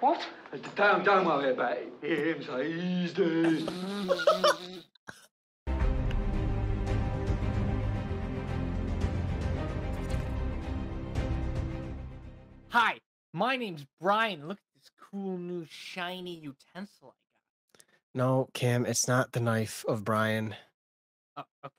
What? Don't worry about it. Hear him say he's dead. Hi, my name's Brian. Look at this cool new shiny utensil I got. No, Cam, it's not the knife of Brian. Oh, okay.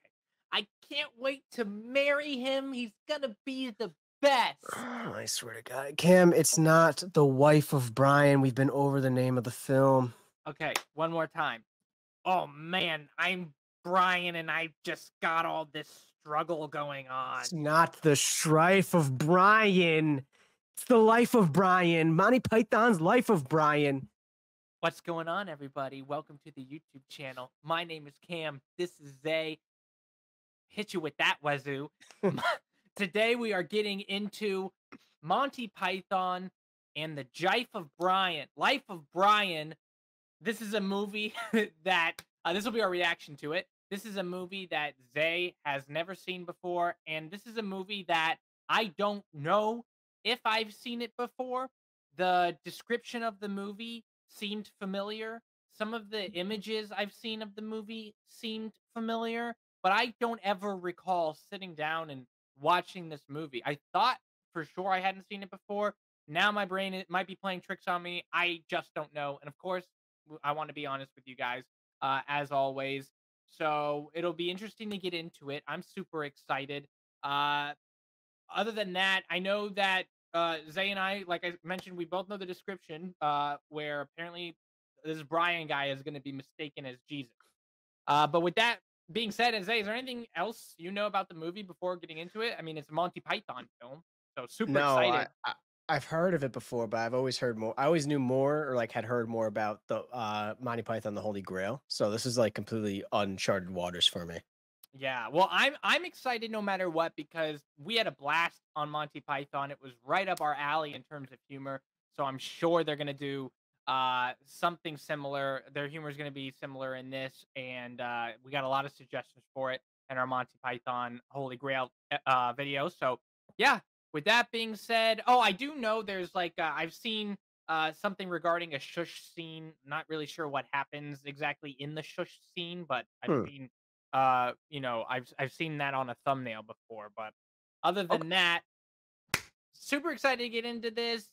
I can't wait to marry him. He's gonna be the best. Oh, I swear to God. Cam, it's not the wife of Brian. We've been over the name of the film. Okay, one more time. Oh man, I'm Brian and I just got all this struggle going on. It's not the strife of Brian. It's the life of Brian. Monty Python's Life of Brian. What's going on, everybody? Welcome to the YouTube channel. My name is Cam. This is Zay. Hit you with that, wazoo. Today we are getting into Monty Python and the Jife of Brian. Life of Brian. This is a movie that, this will be our reaction to it. This is a movie that Zay has never seen before. And this is a movie that I don't know if I've seen it before. The description of the movie seemed familiar. Some of the images I've seen of the movie seemed familiar. But I don't ever recall sitting down and watching this movie. I thought for sure I hadn't seen it before. Now my brain might be playing tricks on me. I just don't know. And of course, I want to be honest with you guys, as always. So it'll be interesting to get into it. I'm super excited. Other than that, I know that Zay and I, like I mentioned, we both know the description where apparently this Brian guy is going to be mistaken as Jesus. But with that being said, and Zay, is there anything else you know about the movie before getting into it? I mean, it's a Monty Python film, so super excited. I've heard of it before, but I've always heard more. I always knew more, or like had heard more about the Monty Python, the Holy Grail. So this is like completely uncharted waters for me. Yeah, well, I'm excited no matter what because we had a blast on Monty Python. It was right up our alley in terms of humor. So I'm sure they're gonna do something similar. Their humor is going to be similar in this, and we got a lot of suggestions for it in our Monty Python Holy Grail video. So yeah, with that being said, oh, I do know there's like I've seen something regarding a shush scene. Not really sure what happens exactly in the shush scene, but I've seen you know, I've seen that on a thumbnail before. But other than that, super excited to get into this.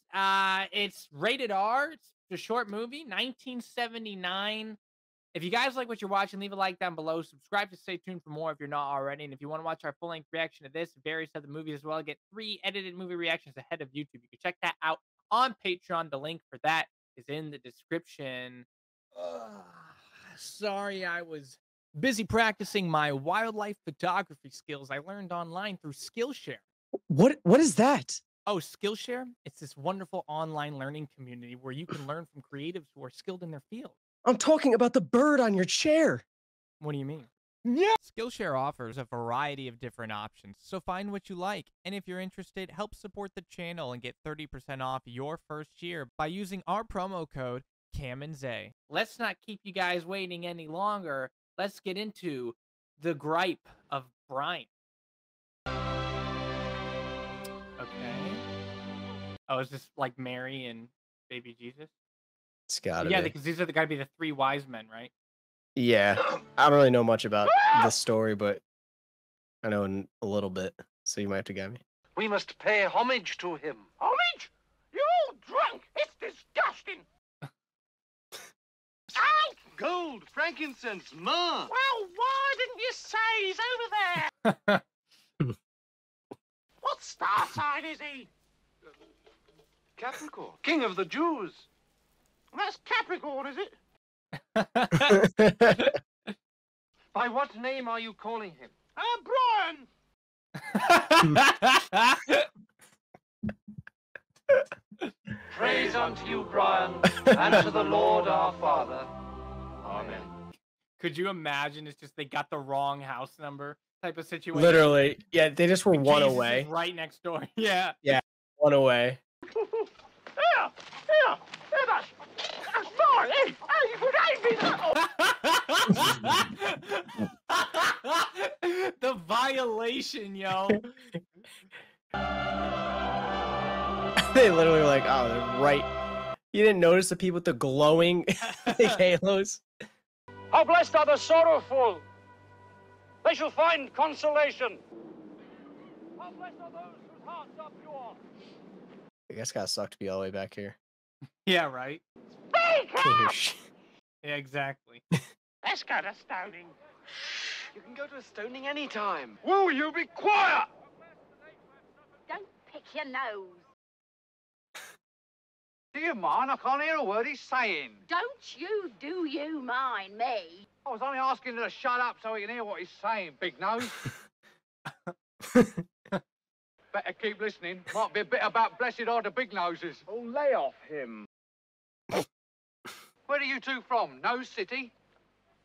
It's rated R. It's a short movie, 1979. If you guys like what you're watching, leave a like down below. Subscribe to stay tuned for more if you're not already. And if you want to watch our full-length reaction to this and various other movies as well, get 3 edited movie reactions ahead of YouTube. You can check that out on Patreon. The link for that is in the description. Sorry, I was busy practicing my wildlife photography skills I learned online through Skillshare. What is that? Oh, Skillshare? It's this wonderful online learning community where you can learn from creatives who are skilled in their field. I'm talking about the bird on your chair. What do you mean? Yeah. Skillshare offers a variety of different options, so find what you like. And if you're interested, help support the channel and get 30% off your first year by using our promo code Cam&Zay. Let's not keep you guys waiting any longer. Let's get into the gripe of Brian. Okay. Oh, is this like Mary and baby Jesus? It's gotta be. Because these are gotta be the 3 wise men, right? Yeah. I don't really know much about this story, but I know a little bit, so you might have to get me. We must pay homage to him. Homage? You're all drunk. It's disgusting. Out! Gold, frankincense, myrrh. Well, why didn't you say he's over there? What star sign is he? Capricorn, king of the Jews. That's Capricorn, is it? By what name are you calling him? Brian. Praise unto you, Brian, and to the Lord our Father. Amen. Could you imagine it's just they got the wrong house number type of situation? Literally. Yeah, they just were one Jesus away. is right next door. Yeah. Yeah, one away. Here, that's fine. Hey, you gave me that. The violation, yo. They literally were like, oh, they're right. You didn't notice the people with the glowing like, halos? How blessed are the sorrowful! They shall find consolation. How blessed are those whose hearts are pure! I guess gotta suck to be all the way back here. Yeah, right. Speak Can't hear up! shit. Yeah, exactly. Let's go to stoning. You can go to a stoning anytime. Will you be quiet? Don't pick your nose. Do you mind? I can't hear a word he's saying. Don't you mind me? I was only asking him to shut up so he can hear what he's saying, big nose. Better keep listening. Might be a bit about blessed are the big noses. Oh, lay off him. Where are you two from? Nose City?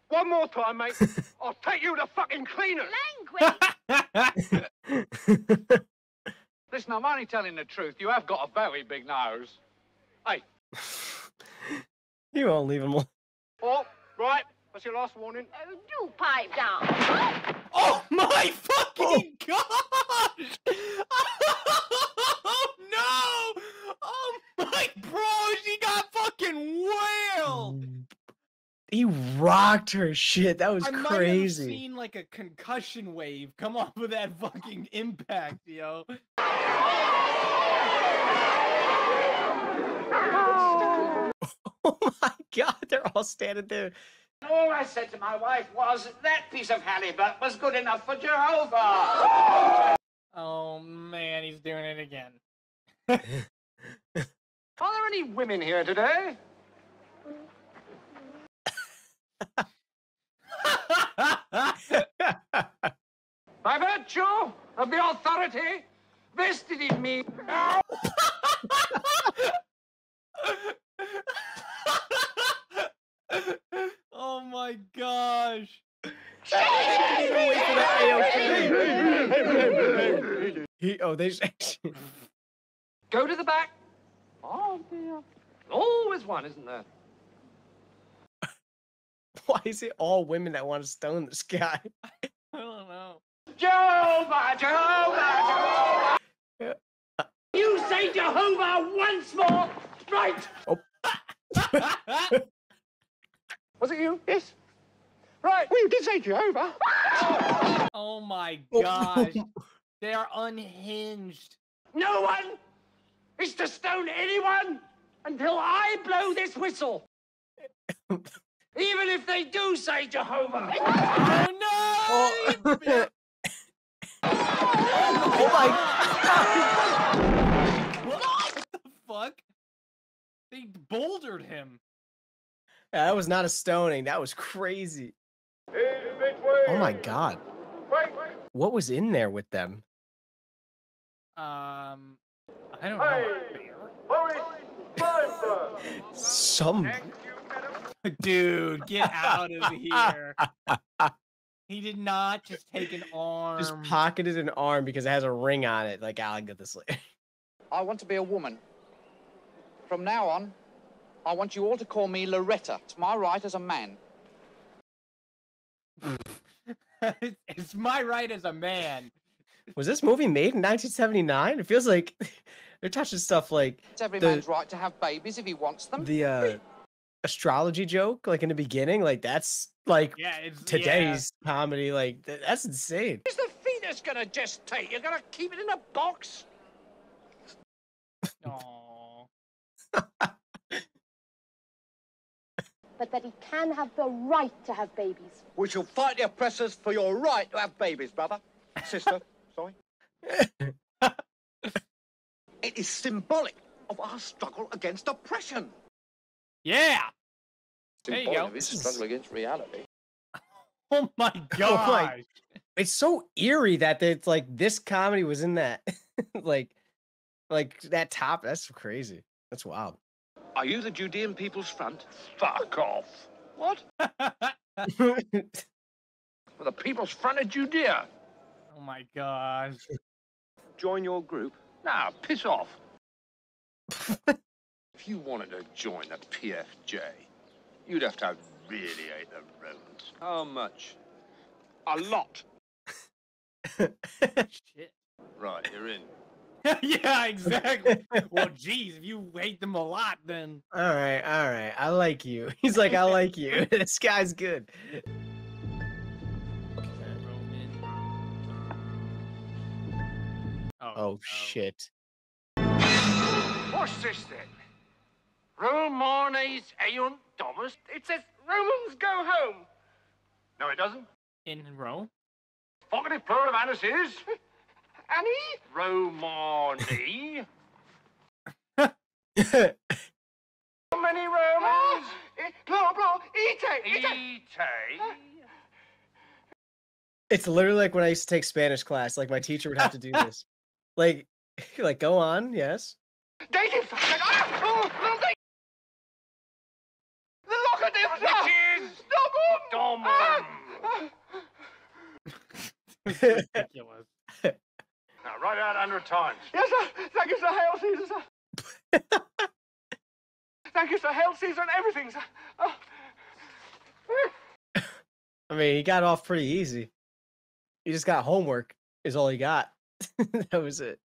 One more time, mate. I'll take you to fucking cleaners. Language! Listen, I'm only telling the truth. You have got a very big nose. Hey. You won't leave him alone. Oh, right. That's your last warning. Oh, do pipe down. Oh my fucking gosh! Oh no! Oh my bros, he got fucking whaled! He rocked her shit. That was I might have crazy. seen like a concussion wave come off of that fucking impact, yo. Oh my god, they're all standing there. All I said to my wife was that piece of halibut was good enough for Jehovah. Oh man, he's doing it again. Are there any women here today? By virtue of the authority vested in me. Oh my gosh. Go to the back. Oh, dear. Always one, isn't there? Why is it all women that want to stone this guy? I don't know. Jehovah, Jehovah, Jehovah. You say Jehovah once more. Right. Was it you? Yes. Right. Well, you did say Jehovah. Oh my gosh. They are unhinged. No one is to stone anyone until I blow this whistle. Even if they do say Jehovah. Oh no! Oh my god! What the fuck? They bouldered him. Yeah, that was not a stoning. That was crazy. Oh my god. What was in there with them? I don't know. Some Dude, get out of here. He did not just take an arm. just pocketed an arm because it has a ring on it. Like, I'll get this later. I want to be a woman. From now on, I want you all to call me Loretta. It's my right as a man. It's my right as a man. Was this movie made in 1979? It feels like they're touching stuff like It's every man's right to have babies if he wants them. the astrology joke, like in the beginning. Like, that's like Yeah, it's today's comedy. Like, that's insane. Is the fetus gonna gestate? You're gonna keep it in a box? Yeah. Aw. But that he can have the right to have babies. We shall fight the oppressors for your right to have babies, brother. Sister, sorry. It is symbolic of our struggle against oppression. Yeah. There you go. It's a struggle against reality. Oh my gosh. It's so eerie that it's like this comedy was in that, like that top. That's crazy. That's wild. Are you the Judean People's Front? Fuck off. What? Oh Well, the People's Front of Judea. Oh my gosh. Join your group? Nah, piss off. If you wanted to join the PFJ, you'd have to really hate the Romans. How much? A lot. Shit. Right, you're in. Yeah, exactly. Well, geez, if you hate them a lot, then All right, I like you. He's like, I like you. This guy's good. Roman. Oh no. shit. What's this then? Romanes Aeon Domus? It says Romans go home. No, it doesn't. In Rome? Vocative plural of Annis is... Annie? Romani. How many Romans? Blah, Ite. It's literally like when I used to take Spanish class. Like my teacher would have to do this. Like go on, yes. Dative. The locative. It is Domum. Ridiculous. Now, write it out 100 times. Yes, sir. Thank you, sir. Hail Caesar, sir. Thank you, sir. Hail Caesar and everything, sir. Oh. I mean, he got off pretty easy. He just got homework, is all he got. That was it.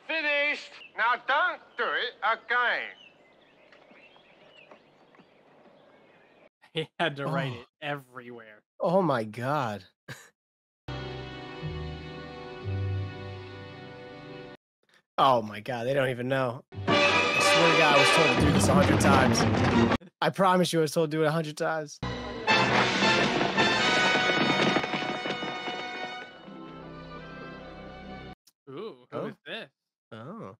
Finished. Now, don't do it again. He had to write it everywhere. Oh my god. Oh my god, they don't even know. I swear to God, I was told to do this 100 times. I promise you I was told to do it 100 times. Ooh, who is this? Oh.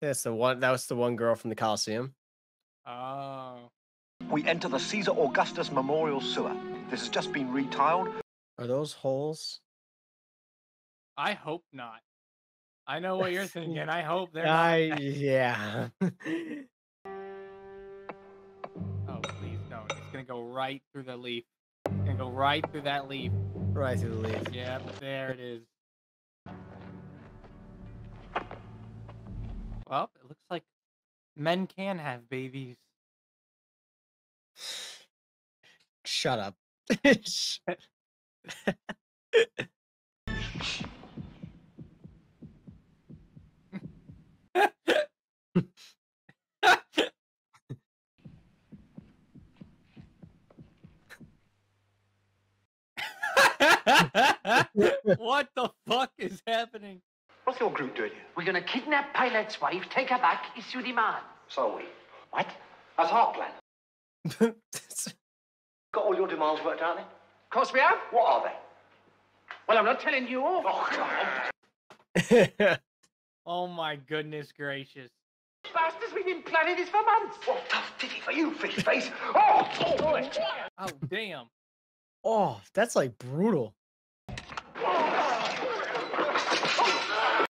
That's the one. That was the one girl from the Coliseum. Oh. We enter the Caesar Augustus Memorial Sewer. This has just been retiled. Are those holes? I hope not. I know what you're thinking. I hope they're not. Yeah. Oh, please don't. It's going to go right through the leaf. It's going to go right through that leaf. Right through the leaf. Yep, there it is. Well, it looks like men can have babies. Shut up. What the fuck is happening? What's your group doing here? We're going to kidnap Pilate's wife, take her back, issue demand. So are we. What? That's our plan. Got all your demands worked out then? Of course we have. What are they? Well, I'm not telling you all. Oh, come on. Oh my goodness gracious. Bastards, we've been planning this for months. What a tough titty for you, fish face. Oh, boy. Oh, damn. Oh, that's like brutal.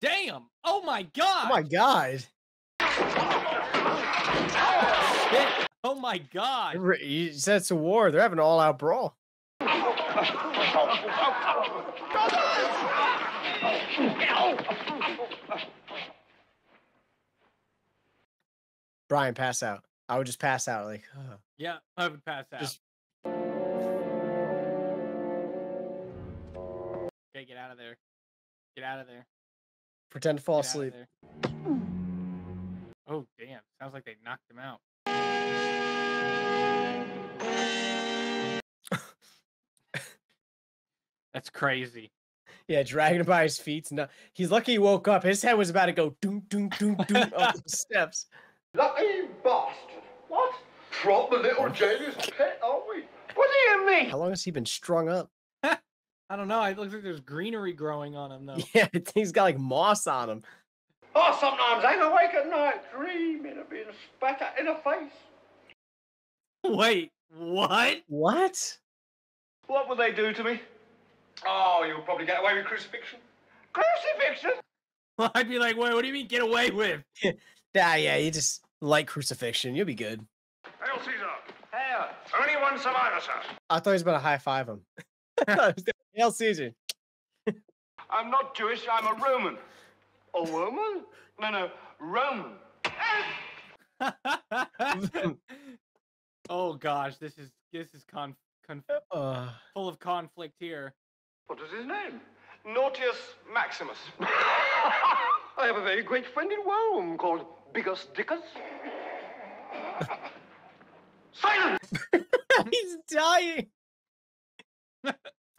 Damn. Oh my god. Oh my god. Shit. Oh my god. You said it's a war. They're having an all-out brawl. Brian, pass out. I would just pass out like. Yeah, I would pass out. Just- Okay, get out of there. Get out of there. Pretend to fall Get out of asleep. there. Oh, damn. Sounds like they knocked him out. That's crazy. Yeah, dragging him by his feet. No, he's lucky he woke up. His head was about to go doom doom doom doom up the steps. Lucky bastard. What? Proper little Jamie's pet, aren't we? What do you mean? How long has he been strung up? I don't know. It looks like there's greenery growing on him, though. Yeah, he's got like moss on him. Oh, sometimes I ain't awake at night dreaming of being spat at in the face. Wait, what? What? What will they do to me? Oh, you'll probably get away with crucifixion. Crucifixion? Well, I'd be like, wait, what do you mean get away with? Yeah, you just like crucifixion. You'll be good. Hail Caesar. Hail. Only one survivor, sir. I thought he was about to high five him. Hail Caesar. I'm not Jewish, I'm a Roman. A woman? No, Roman. Oh gosh, this is full of conflict here. What is his name? Nautius Maximus. I have a very great friend in Rome called Biggus Dickus. Silence! He's dying. Can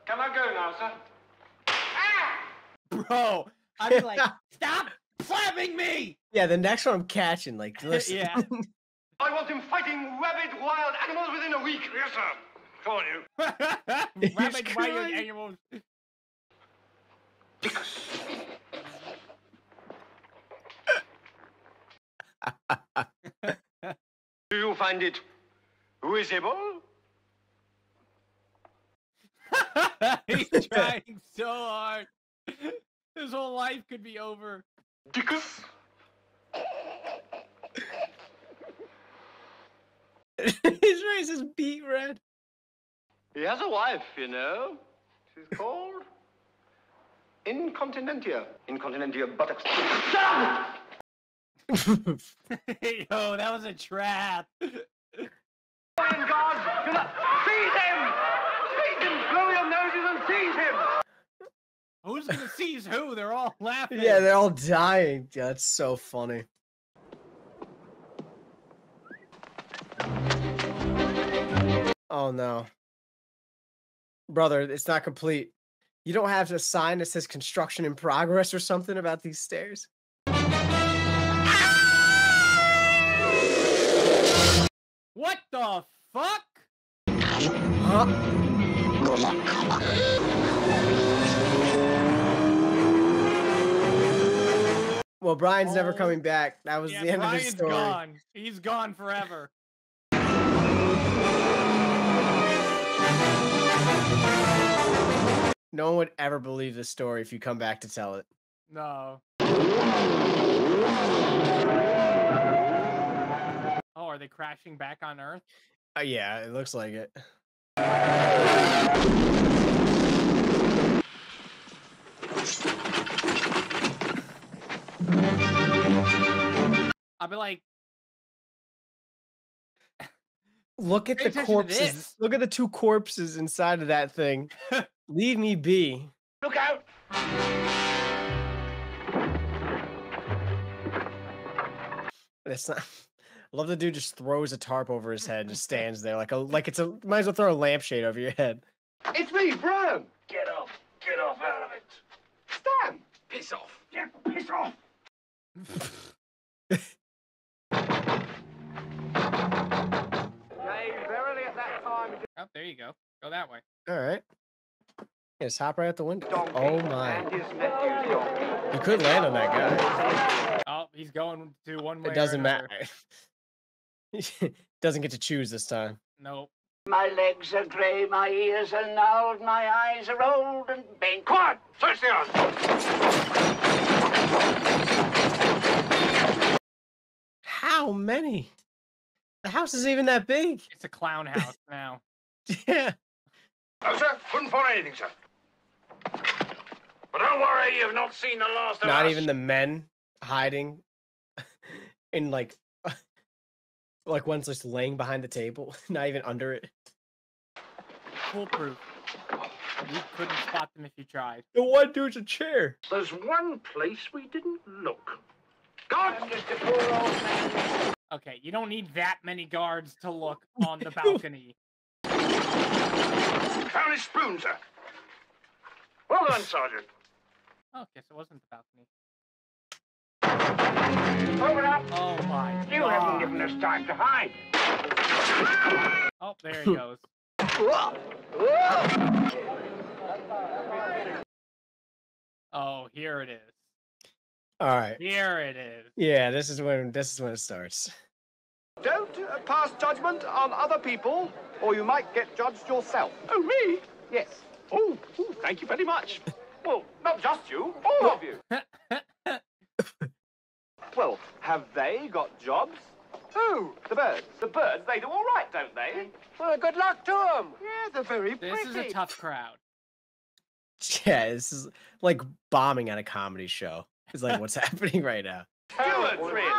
I go now, sir? Bro, I'd be like, stop slapping me! Yeah, the next one I'm catching. Like, listen. Yeah. I want him fighting rabid wild animals within a week. Yes, sir. Come on, you. Rabid wild animals. Do you find it visible? He's trying so hard. His whole life could be over. Dickus? His face is beet red. He has a wife, you know. She's called Incontinentia. Incontinentia buttocks. Shut up! Yo, that was a trap. God, seize him! Seize him! Blow your noses and seize him! Who's gonna seize who? They're all laughing. Yeah, they're all dying. Yeah, that's so funny. Oh no. Brother, it's not complete. You don't have a sign that says construction in progress or something about these stairs? What the fuck? Huh? Well, Brian's never coming back. That was the end of the story. Gone. He's gone forever. No one would ever believe this story if you come back to tell it. No. Oh, are they crashing back on Earth? Yeah, it looks like it. I'll be like, look at the corpses. Look at the two corpses inside of that thing. Leave me be. Look out! It's not. I love the dude just throws a tarp over his head and just stands there like it's a. Might as well throw a lampshade over your head. It's me, Brian. Get off out of it. Stan, piss off. Yeah, piss off. Verily at that time. oh, there you go. Go that way. All right. Yeah, just hop right out the window. Oh my! You could land on that guy. Oh, he's going to one way. It doesn't matter. Doesn't get to choose this time. Nope. My legs are grey, my ears are gnarled, my eyes are old and bent. Quiet! Search the house! How many? The house isn't even that big. It's a clown house now. Yeah. Oh, sir, couldn't find anything, sir. But don't worry, you've not seen the last of us. Not even the men hiding in like one's just laying behind the table, not even under it. Foolproof. You couldn't spot them if you tried. The one dude's a chair. There's one place we didn't look. God! I'm just a poor old man. Okay, you don't need that many guards to look on the balcony. Found his spoon, sir. Well done, Sergeant. Oh, guess it wasn't the balcony. Open up. Oh my You god. haven't given us time to hide. Oh, there he goes. Oh, here it is. All right. Here it is. Yeah, this is when it starts. Don't pass judgment on other people, or you might get judged yourself. Oh, me? Yes. Oh, thank you very much. Well, not just you, all of you. Well, have they got jobs? Who? The birds. The birds, they do all right, don't they? Well, good luck to them. Yeah, they're very This pretty. is a tough crowd. Yeah, this is like bombing at a comedy show. It's like what's happening right now. Stewards, really.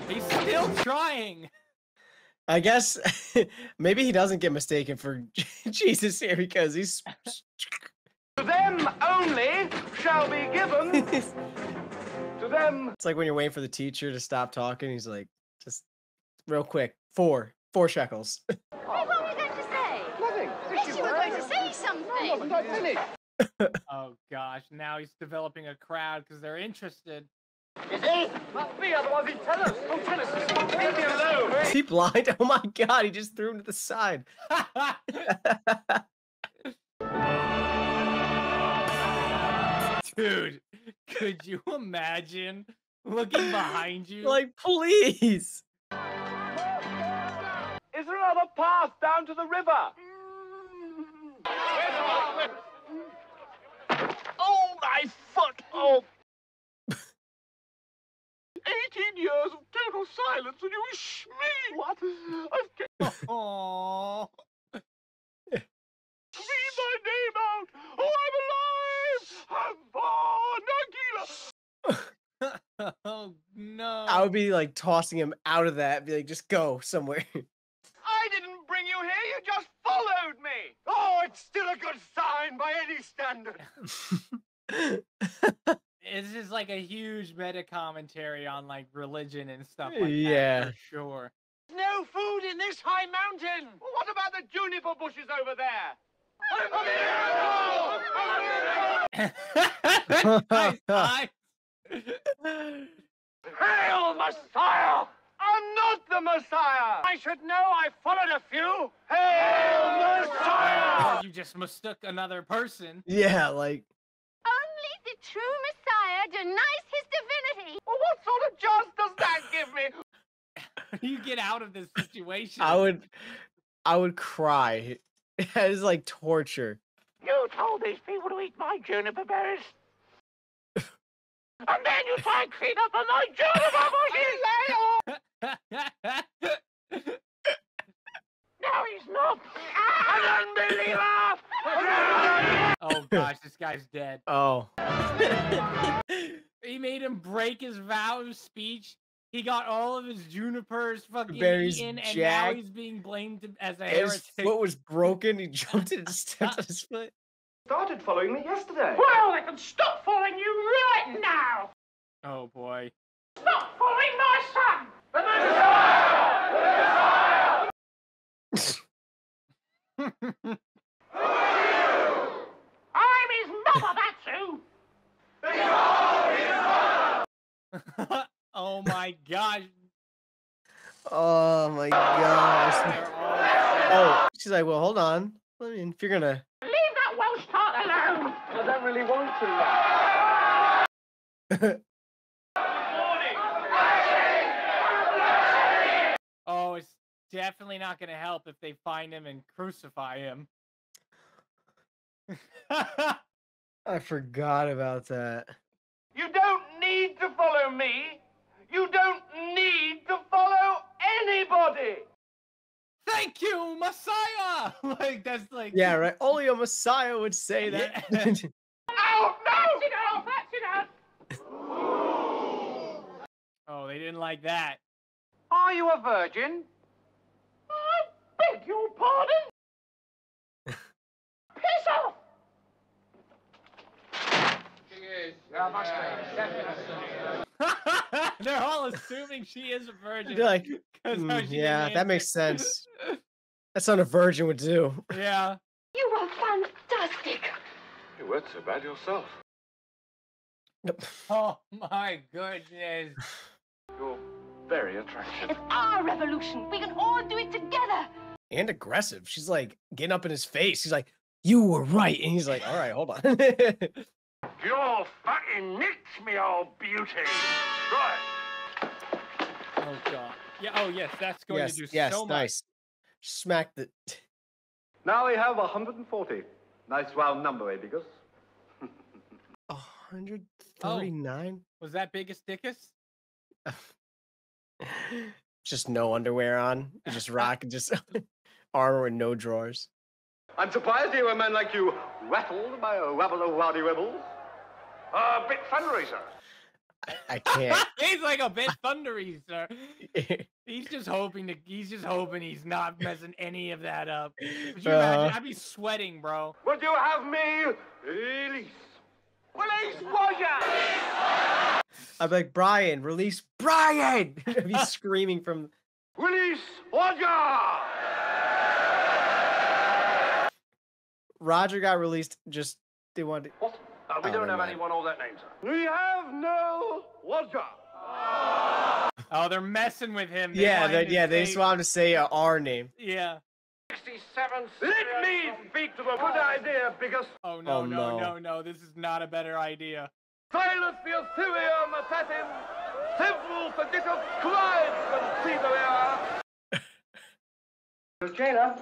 He's still trying. I guess maybe he doesn't get mistaken for Jesus here because he's To them only shall be given. To them. It's like when you're waiting for the teacher to stop talking. He's like, just real quick, four shekels. Hey, what were you going to say? Nothing. Yes, you were going to say something. Not finished. Oh gosh, now he's developing a crowd because they're interested. Is he? Must be, otherwise he'd tell us. Don't tell us. Leave me alone. Is he blind? Oh my god, he just threw him to the side. Dude, could you imagine looking behind you? Like, please. Is there another path down to the river? Oh, my foot! Oh! 18 years of total silence and you wish me what? Aww. Read my name out! Oh, I'm alive! I'm born! Nagila! Oh no. I would be like tossing him out of that. Be like, just go somewhere. I didn't bring you here, you just followed me! Oh, it's still a good sign by any standard. It's just like a huge meta commentary on like religion and stuff like Yeah. that, for sure. No food in this high mountain. What about the juniper bushes over there? Hail, Messiah! I'm not the Messiah! I should know. I followed a few. Hail, Messiah! You just mistook another person. Yeah, like. Only the true Messiah denies his divinity. Well, what sort of chance does that give me? You get out of this situation. I would cry. It is like torture. You told these people to eat my juniper berries. And then you try and clean up on my juniper bushes. No, he's not. An unbeliever! Oh gosh, this guy's dead. Oh. He made him break his vow of speech. He got all of his junipers fucking Berries eaten, and now jacked. he's being blamed as a His heretic. foot was broken. He jumped and stepped on his foot. Started following me yesterday. Well, they can stop following you right now. Oh boy. Stop following my son. The Messiah! I'm his mother, that's who. Oh my gosh. Oh my gosh. Oh, she's like, well, hold on. I mean, if you're gonna. Leave that Welsh tart alone. I don't really want to. Oh, it's definitely not gonna help if they find him and crucify him. I forgot about that. You don't need to follow me. You don't need to follow anybody. Thank you, Messiah! Like, that's like... Yeah, right. Only a Messiah would say that. Yeah. Oh, no! That's enough. Oh, they didn't like that. Are you a virgin? I beg your pardon? Piss off! They're all assuming she is a virgin. They're like, 'cause how she yeah, didn't that makes answer. sense. That's what a virgin would do. Yeah. You are fantastic. You weren't so bad yourself. Oh my goodness. You're very attractive. It's our revolution. We can all do it together. And aggressive. She's like getting up in his face. She's like, you were right. And he's like, all right, hold on. You're fucking nicked me, old beauty. Right. Oh god. Yeah. Oh yes, that's going yes, to do yes, so much. nice. Smack the. Now we have 140. Nice round number, eh, because 139. Was that biggest dickus? Just no underwear on. Just rock, just armor with no drawers. I'm surprised to hear a man like you rattled by a rabble of rowdy rebels. A bit thundery, sir. I can't. He's like a bit thundery, sir. He's just hoping he's not messing any of that up. Would you imagine? I'd be sweating, bro. Would you have me release? Release Roger! I'd be like, Brian, release Brian! I'd be screaming from... Release Roger! Roger got released, just... They wanted... What? We don't have anyone all that name, sir. We have no Roger. Oh, they're messing with him. They just want him to say our name. Yeah. 67. Let me speak to the good idea, because... Oh, no. This is not a better idea. Silence the Assyria Matatim. Several seditious crimes conceivable here. Jailer,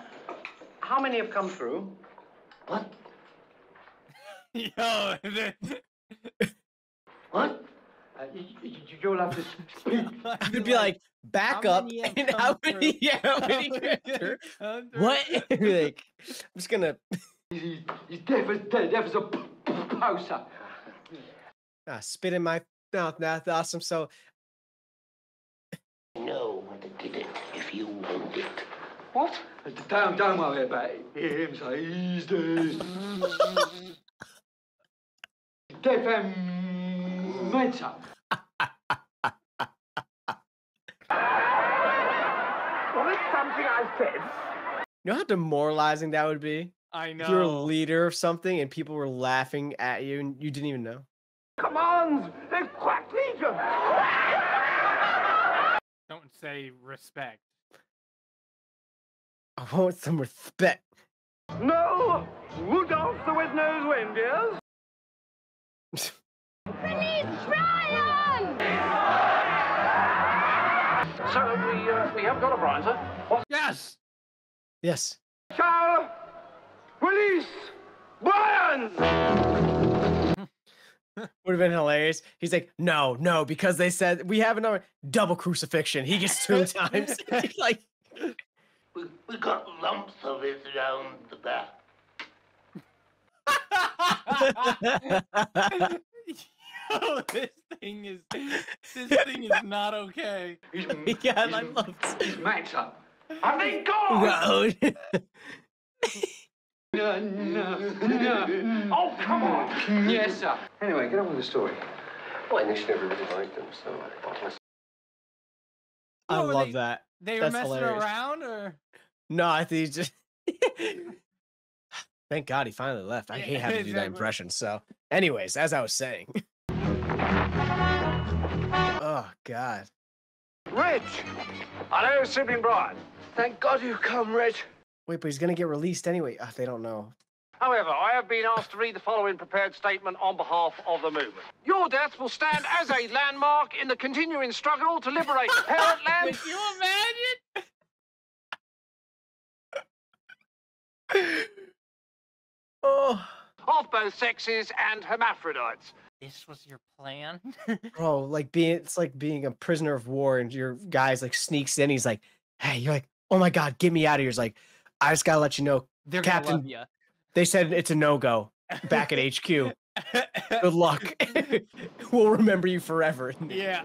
how many have come through? What? Yo, What? You'll have to speak. I'd be like, back up. And how many? Yeah, how many? What? Like, I'm just gonna. He's deaf as a poser. Spit in my mouth. That's awesome. So. No one did it if you want it. What? Don't worry about him. Say he's dead. Deaf and mental. Was it something I said? You know how demoralizing that would be? I know. If you're a leader of something and people were laughing at you and you didn't even know. Commands the Quack Legion. Don't say respect. I want some respect. No, Rudolph the Red-Nosed Reindeers. Release Brian! So we have got a Brian, sir. What? Yes. Yes. Shall release Brian. Would have been hilarious. He's like, no, because they said we have another double crucifixion. He gets 2 times. He's like, we got lumps of it around the back. Yo, this thing is not okay. yeah, I love He's maxed up. I've been gone. No. Oh, come on. Yes, sir. Anyway, get on with the story. Well, initially everybody liked them, so I love that. They That's were messing hilarious. around, or No, I think he just. Thank God he finally left. I hate having to do that impression. So, anyways, as I was saying. Oh God. Rich. Hello, Sibling Brian. Thank God you come, Reg. Wait, but he's gonna get released anyway. They don't know. However, I have been asked to read the following prepared statement on behalf of the movement. Your death will stand as a landmark in the continuing struggle to liberate the parent land. Could you imagine? Oh. Of both sexes and hermaphrodites. This was your plan? Bro, like it's like being a prisoner of war and your guy's like sneaks in. He's like, hey, you're like, oh my God, get me out of here. He's like, I just gotta let you know, They're Captain. gonna love ya. They said it's a no-go back at HQ. Good luck. We'll remember you forever. Yeah.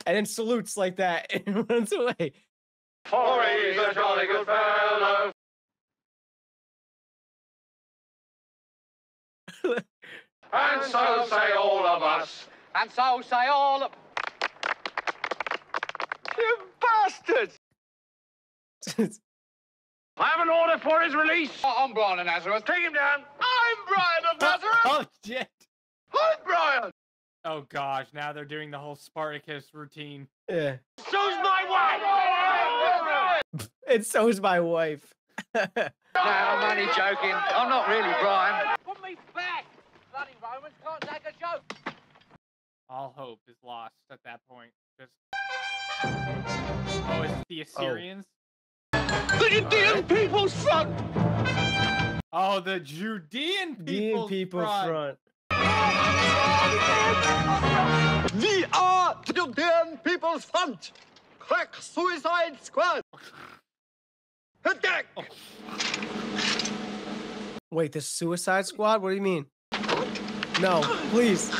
And then salutes like that and runs away. For he's a jolly good fellow. And so say all of us. And so say all. You bastards! I have an order for his release. I'm Brian of Nazareth. Take him down. I'm Brian of Nazareth. Oh shit. I'm Brian. Oh gosh, now they're doing the whole Spartacus routine. Yeah. So's my wife. And so's my wife. No, I'm only joking. I'm not really Brian. Put me back. Bloody Romans can't take a joke. All hope is lost at that point. Oh, it's the Assyrians? The Judean People's Front. Oh, the Judean People's Front. We are the Judean People's Front. Crack Suicide Squad. Attack! Wait, the Suicide Squad? What do you mean? No, please.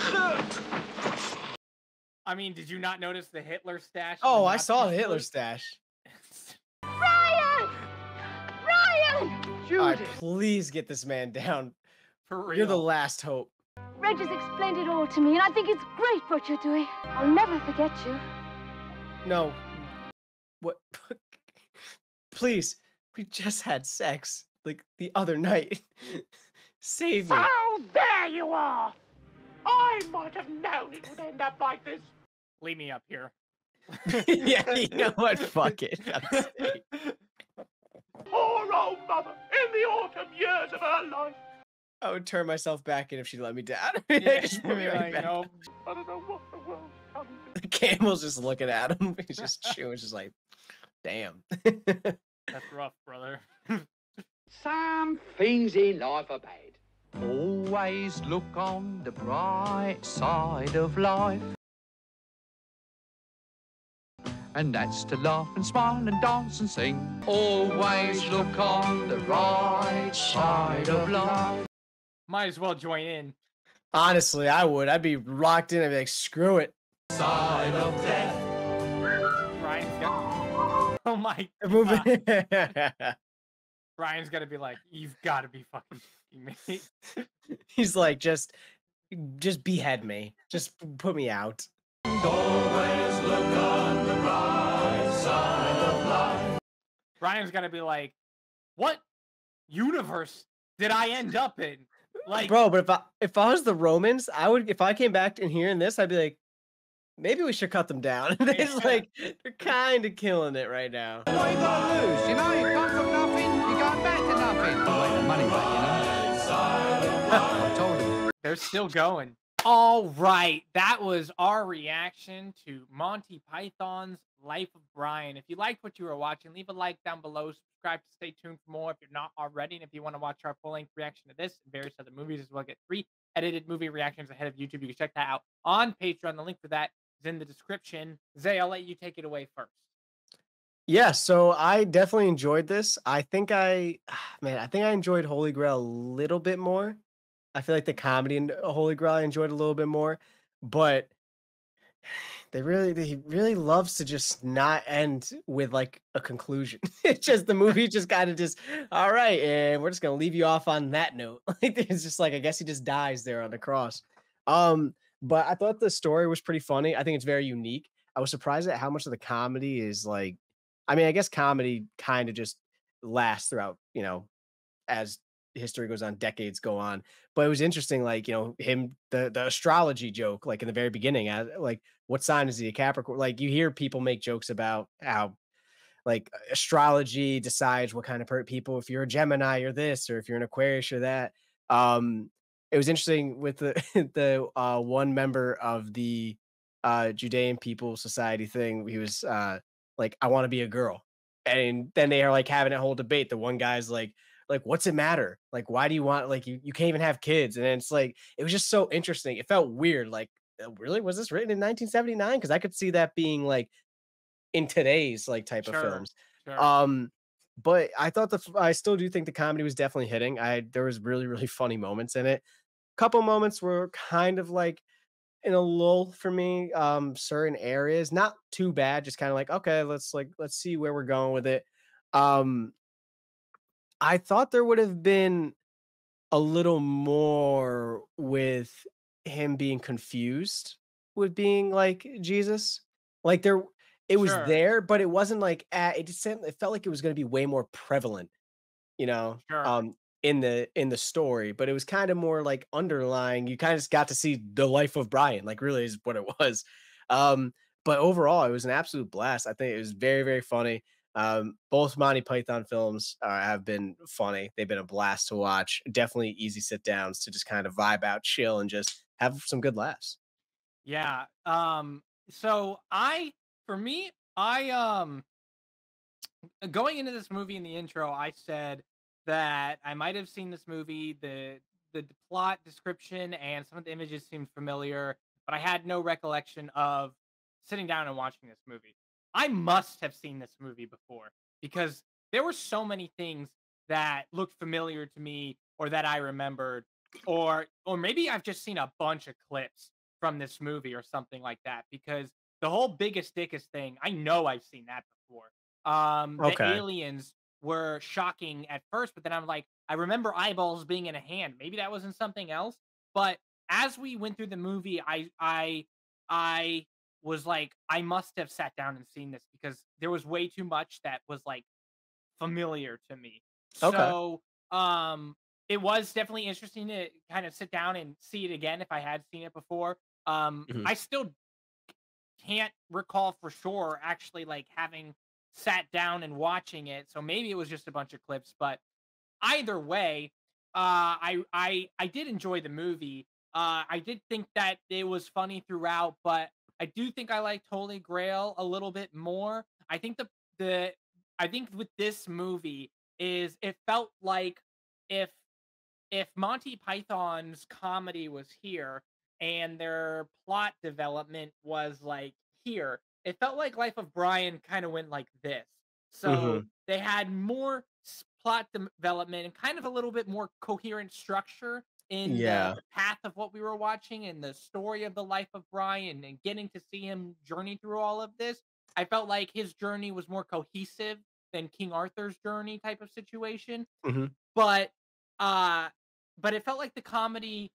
I mean, did you not notice the Hitler stash? Oh, I saw the Hitler stash. Brian! Brian! All right, please get this man down. For real. You're the last hope. Reg has explained it all to me, and I think it's great what you're doing. I'll never forget you. No. What? Please. We just had sex. Like, the other night. Save me. Oh, there you are! I might have known it would end up like this. Leave me up here. Yeah, you know what? Fuck it. Poor old mother, in the autumn years of her life. I would turn myself back in if she let me down. Yeah, Just put me right back. nope. I don't know what the world's coming to. The Camel's just looking at him. He's just chewing, just like, damn. That's rough, brother. Some things in life are bad. Always look on the bright side of life. And that's to laugh and smile and dance and sing. Always look on the right side of life. Might as well join in. Honestly, I would. I'd be locked in. I'd be like, screw it. Side of death. Brian's got. Oh my Moving. God. Brian's gonna be like, you've got to be fucking kidding me. He's like, just behead me. Just put me out. Always look on the bright side of life. Brian's gonna be like, what universe did I end up in? Like, bro, but if I was the Romans, I would. If I came back in here in this, I'd be like, maybe we should cut them down. It's like they're kind of killing it right now. What you gotta lose? You know, you come from nothing, you're going back to nothing. Wait, the money back, you know. I told him. they're still going. All right, that was our reaction to Monty Python's Life of Brian. If you liked what you were watching, leave a like down below. Subscribe to stay tuned for more if you're not already. And if you want to watch our full-length reaction to this and various other movies as well, get 3 edited movie reactions ahead of YouTube. You can check that out on Patreon. The link for that is in the description. Zay, I'll let you take it away first. Yeah, so I definitely enjoyed this. I think I enjoyed Holy Grail a little bit more. I feel like the comedy in Holy Grail I enjoyed a little bit more, but he really loves to just not end with like a conclusion. It's just the movie just kind of just, all right, and we're just gonna leave you off on that note. Like it's just like I guess he just dies there on the cross. But I thought the story was pretty funny. I think it's very unique. I was surprised at how much of the comedy is like, I mean, I guess comedy kind of just lasts throughout, you know, as history goes on, decades go on. But it was interesting, like, you know, the astrology joke, like in the very beginning, like, what sign is he, a Capricorn? Like, you hear people make jokes about how, like, astrology decides what kind of people, if you're a Gemini, you're this, or if you're an Aquarius, you're that. It was interesting with the one member of the Judean People Society thing. He was like, I want to be a girl. And then they are like having a whole debate. The one guy's like, what's it matter? Like, why do you want, like, you can't even have kids? And it's like, it was just so interesting. It felt weird. Like, really, was this written in 1979? Because I could see that being like in today's like type of films. Sure. But I thought I still do think the comedy was definitely hitting. There was really, really funny moments in it. Couple moments were kind of like in a lull for me. Certain areas, not too bad, just kind of like, okay, let's see where we're going with it. I thought there would have been a little more with him being confused with being like Jesus. Like it was there, but it wasn't like it felt like it was going to be way more prevalent, you know, in the story. But it was kind of more like underlying. You kind of just got to see the life of Brian, like really is what it was. But overall, it was an absolute blast. I think it was very, very funny. Both Monty Python films have been funny. They've been a blast to watch. Definitely easy sit downs to just kind of vibe out, chill, and just have some good laughs. Yeah. So for me, going into this movie in the intro, I said that I might have seen this movie. The plot description and some of the images seemed familiar, but I had no recollection of sitting down and watching this movie. I must have seen this movie before because there were so many things that looked familiar to me or that I remembered, or maybe I've just seen a bunch of clips from this movie or something like that, because the whole biggest dickest thing, I know I've seen that before. The Okay. aliens were shocking at first, but then I'm like, I remember eyeballs being in a hand. Maybe that was in something else. But as we went through the movie, I was like, I must have sat down and seen this because there was way too much that was like familiar to me. Okay. So, it was definitely interesting to kind of sit down and see it again if I had seen it before. Mhm. I still can't recall for sure actually like having sat down and watching it. So maybe it was just a bunch of clips, but either way, I did enjoy the movie. I did think that it was funny throughout, but I do think I liked Holy Grail a little bit more. I think the I think with this movie is it felt like if Monty Python's comedy was here and their plot development was like here, it felt like Life of Brian kind of went like this. So Mhm. they had more plot development and kind of a little bit more coherent structure in the Yeah. path of what we were watching and the story of the life of Brian and getting to see him journey through all of this. I felt like his journey was more cohesive than King Arthur's journey type of situation. Mhm. But uh but it felt like the comedy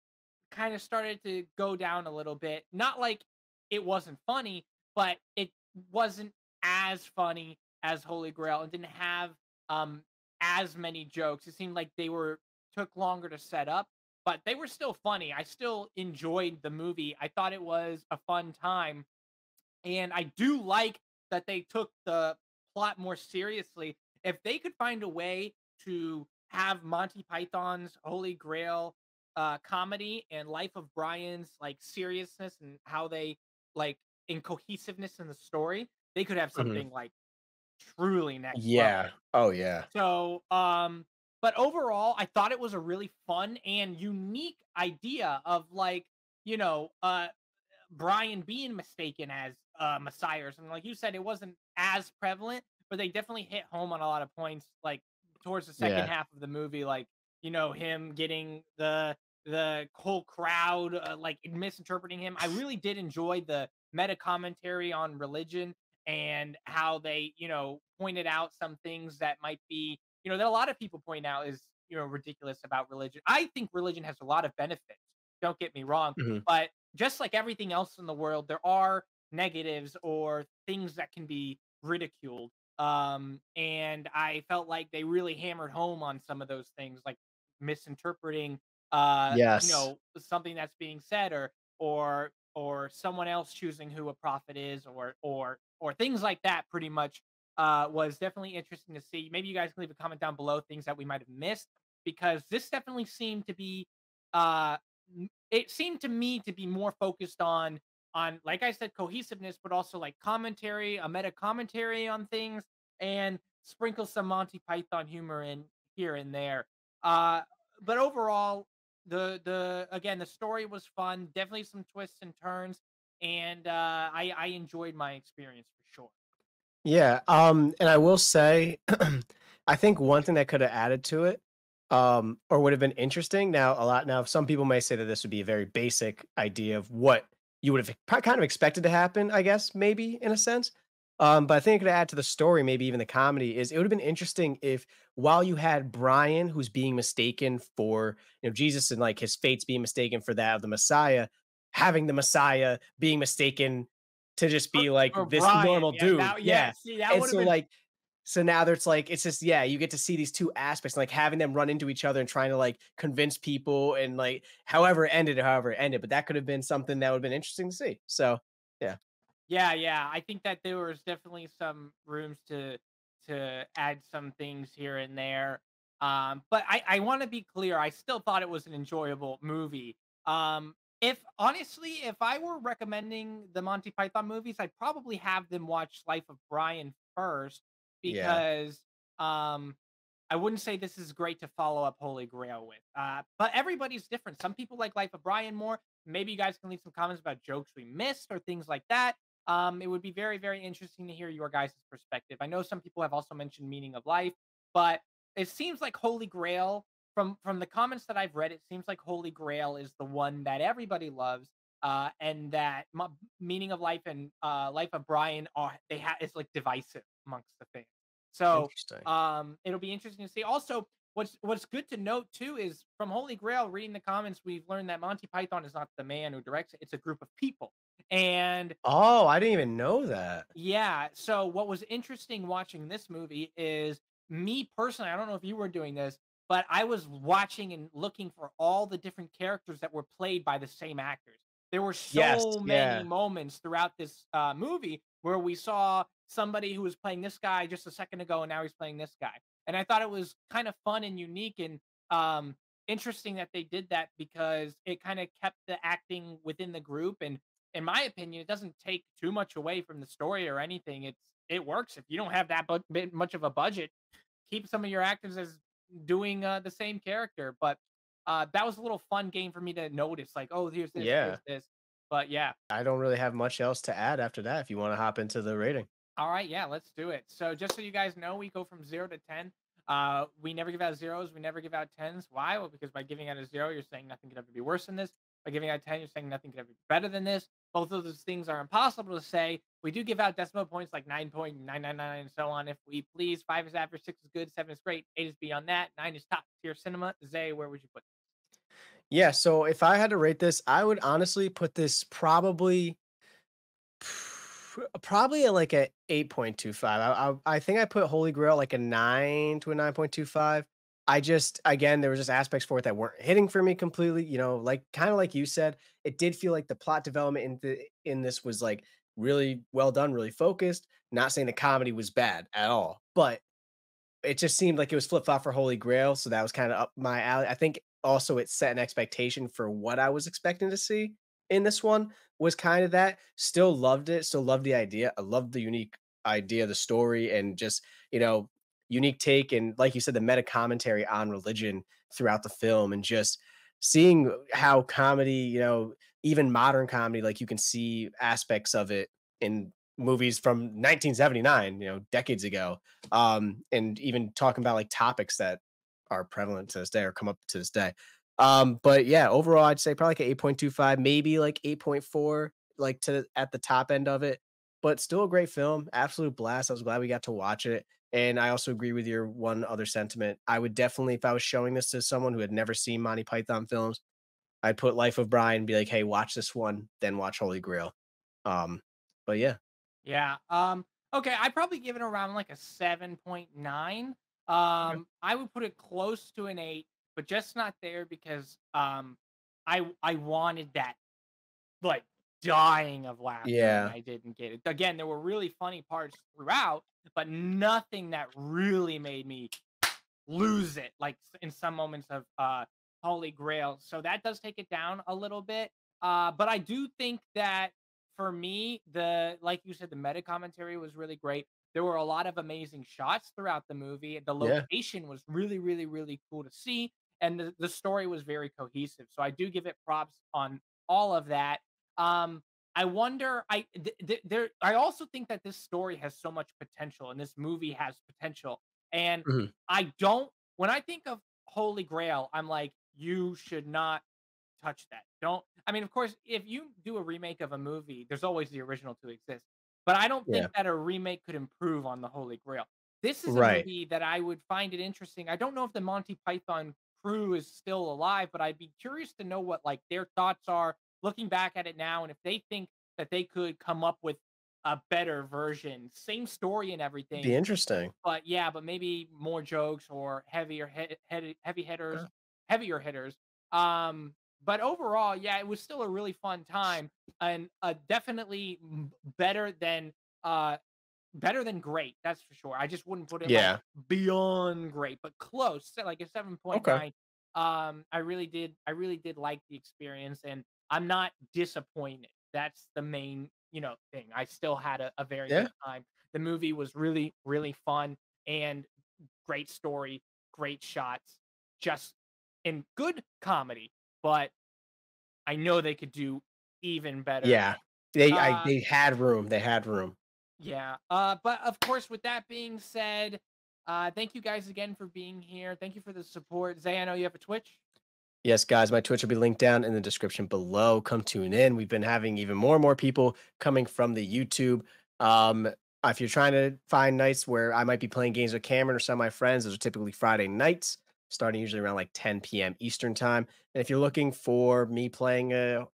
kind of started to go down a little bit. Not like it wasn't funny, but it wasn't as funny as Holy Grail and didn't have um as many jokes. It seemed like they were took longer to set up, but they were still funny. I still enjoyed the movie. I thought it was a fun time, and I do like that they took the plot more seriously. If they could find a way to have Monty Python's Holy Grail comedy and Life of Brian's like seriousness and how they like in cohesiveness in the story, they could have Mhm. something like truly next Yeah. level. Oh, yeah. So, but overall, I thought it was a really fun and unique idea of like, you know, Brian being mistaken as Messiah or something. Like you said, it wasn't as prevalent, but they definitely hit home on a lot of points. Like towards the second Yeah. half of the movie, like him getting the whole crowd like misinterpreting him. I really did enjoy the meta commentary on religion and how they pointed out some things that might be that a lot of people point out is ridiculous about religion. I think religion has a lot of benefits. Don't get me wrong, Mhm. but just like everything else in the world, there are negatives or things that can be ridiculed. And I felt like they really hammered home on some of those things, like misinterpreting, Yes. something that's being said, or someone else choosing who a prophet is, or things like that. Pretty much, was definitely interesting to see. Maybe you guys can leave a comment down below things that we might have missed because this definitely seemed to be uh it seemed to me to be more focused on like I said cohesiveness, but also like commentary, a meta commentary on things, and sprinkle some Monty Python humor in here and there. uh but overall, the again, the story was fun, definitely some twists and turns, and I enjoyed my experience for sure. Yeah, and I will say, I think one thing that could have added to it, or would have been interesting. Now, some people may say that this would be a very basic idea of what you would have kind of expected to happen, I guess, maybe in a sense. But I think it could add to the story, maybe even the comedy. Is it would have been interesting if while you had Brian, who's being mistaken for Jesus and like his fate's being mistaken for that of the Messiah, having the Messiah being mistaken to just for, be like for this Brian, normal yeah, dude. that, yeah, Yeah. see, that And would have so been. like so now there's like it's just yeah, you get to see these two aspects, like having them run into each other and trying to like convince people and like however it ended. But that could have been something that would have been interesting to see. So yeah. Yeah, yeah. I think that there was definitely some rooms to add some things here and there. But I want to be clear. I still thought it was an enjoyable movie. If honestly, if I were recommending the Monty Python movies, I'd probably have them watch Life of Brian first Yeah. because um I wouldn't say this is great to follow up Holy Grail with. But everybody's different. Some people like Life of Brian more. Maybe you guys can leave some comments about jokes we missed or things like that. It would be very, very interesting to hear your guys' perspective. I know some people have also mentioned Meaning of Life, but it seems like Holy Grail, from the comments that I've read, it seems like Holy Grail is the one that everybody loves. and that Meaning of Life and Life of Brian are it's like divisive amongst the fans. So Interesting. it'll be interesting to see. Also, what's good to note too is from Holy Grail, reading the comments, we've learned that Monty Python is not the man who directs it; it's a group of people. And Oh, I didn't even know that. yeah, so what was interesting watching this movie is me personally, I don't know if you were doing this, but I was watching and looking for all the different characters that were played by the same actors. There were Yes, so many yeah. moments throughout this movie where we saw somebody who was playing this guy just a second ago, and now he's playing this guy. And I thought it was kind of fun and unique and interesting that they did that because it kind of kept the acting within the group. And in my opinion, it doesn't take too much away from the story or anything. It works if you don't have that much of a budget. Keep some of your actors as doing the same character. But that was a little fun game for me to notice. Like, oh, here's this, Yeah. here's this. But yeah. I don't really have much else to add after that if you want to hop into the rating. All right, yeah, let's do it. So just so you guys know, we go from 0 to 10. We never give out zeros. We never give out 10s. Why? Well, because by giving out a 0, you're saying nothing could ever be worse than this. By giving out a 10, you're saying nothing could ever be better than this. Both of those things are impossible to say. We do give out decimal points like 9.999 and so on if we please. 5 is average, 6 is good, 7 is great, 8 is beyond that, 9 is top tier cinema. Zay, where would you put this? Yeah, so if I had to rate this, I would honestly put this probably at like a 8.25. I think I put Holy Grail like a 9 to a 9.25. I just, again, there was just aspects for it that weren't hitting for me completely. You know, like kind of like you said, it did feel like the plot development in this was like really well done, really focused. Not saying the comedy was bad at all, but it just seemed like it was flip flop for Holy Grail, so that was kind of up my alley. I think also it set an expectation for what I was expecting to see in this one was kind of that. Still loved it, still loved the idea. I loved the unique idea, the story, and just unique take and like you said, the meta commentary on religion throughout the film, and just seeing how comedy, even modern comedy, like you can see aspects of it in movies from 1979, decades ago. And even talking about like topics that are prevalent to this day or come up to this day. But yeah, overall, I'd say probably like an 8.25, maybe like 8.4, like at the top end of it, but still a great film. Absolute blast. I was glad we got to watch it. And I also agree with your one other sentiment. I would definitely, if I was showing this to someone who had never seen Monty Python films, I'd put Life of Brian and be like, hey, watch this one, then watch Holy Grail. But yeah. Yeah. Okay, I'd probably give it around like a 7.9. I would put it close to an 8, but just not there because I wanted that like dying of laughter and I didn't get it. Again, there were really funny parts throughout, but nothing that really made me lose it like in some moments of Holy Grail. So that does take it down a little bit. But I do think that for me, like you said, the meta commentary was really great. There were a lot of amazing shots throughout the movie. The location was really, really, really cool to see, and the story was very cohesive. So I do give it props on all of that. I wonder. I also think that this story has so much potential, and this movie has potential. And I don't. When I think of Holy Grail, I'm like, you should not touch that. Don't. I mean, of course, if you do a remake of a movie, there's always the original to exist. But I don't think that a remake could improve on the Holy Grail. This is a movie that I would find it interesting. I don't know if the Monty Python crew is still alive, but I'd be curious to know what like their thoughts are looking back at it now, and if they think that they could come up with a better version, same story and everything. Be interesting. But yeah, but maybe more jokes or heavier hitters. But overall, yeah, it was still a really fun time and definitely better than great. That's for sure. I just wouldn't put it like beyond great, but close, like a 7.9. Okay. I really did like the experience, and I'm not disappointed. That's the main, thing. I still had a very good time. The movie was really, really fun and great story, great shots, just in good comedy. But I know they could do even better. Yeah, they had room. They had room. Yeah. But of course, with that being said, thank you guys again for being here. Thank you for the support. Zay, I know you have a Twitch. Yes, guys, my Twitch will be linked down in the description below. Come tune in. We've been having even more and more people coming from the YouTube. Um, if you're trying to find nights where I might be playing games with Cameron or some of my friends, those are typically Friday nights, starting usually around like 10 p.m. Eastern time. And if you're looking for me playing a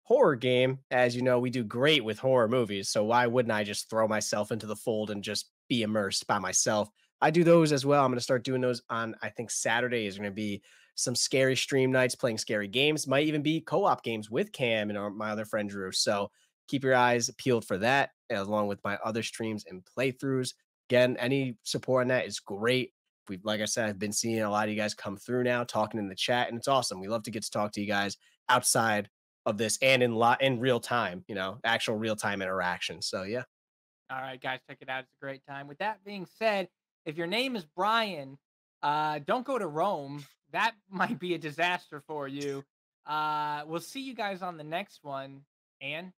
horror game, as you know, we do great with horror movies. So why wouldn't I just throw myself into the fold and just be immersed by myself? I do those as well. I'm going to start doing those on, I think Saturday is going to be some scary stream nights playing scary games. Might even be co-op games with Cam and my other friend Drew. So keep your eyes peeled for that, along with my other streams and playthroughs. Again, any support on that is great. Like I said, I've been seeing a lot of you guys come through now, talking in the chat, and it's awesome. We love to get to talk to you guys outside of this and in real time, actual real time interaction. So yeah. All right, guys, check it out. It's a great time. With that being said, if your name is Brian, don't go to Rome. That might be a disaster for you. We'll see you guys on the next one, and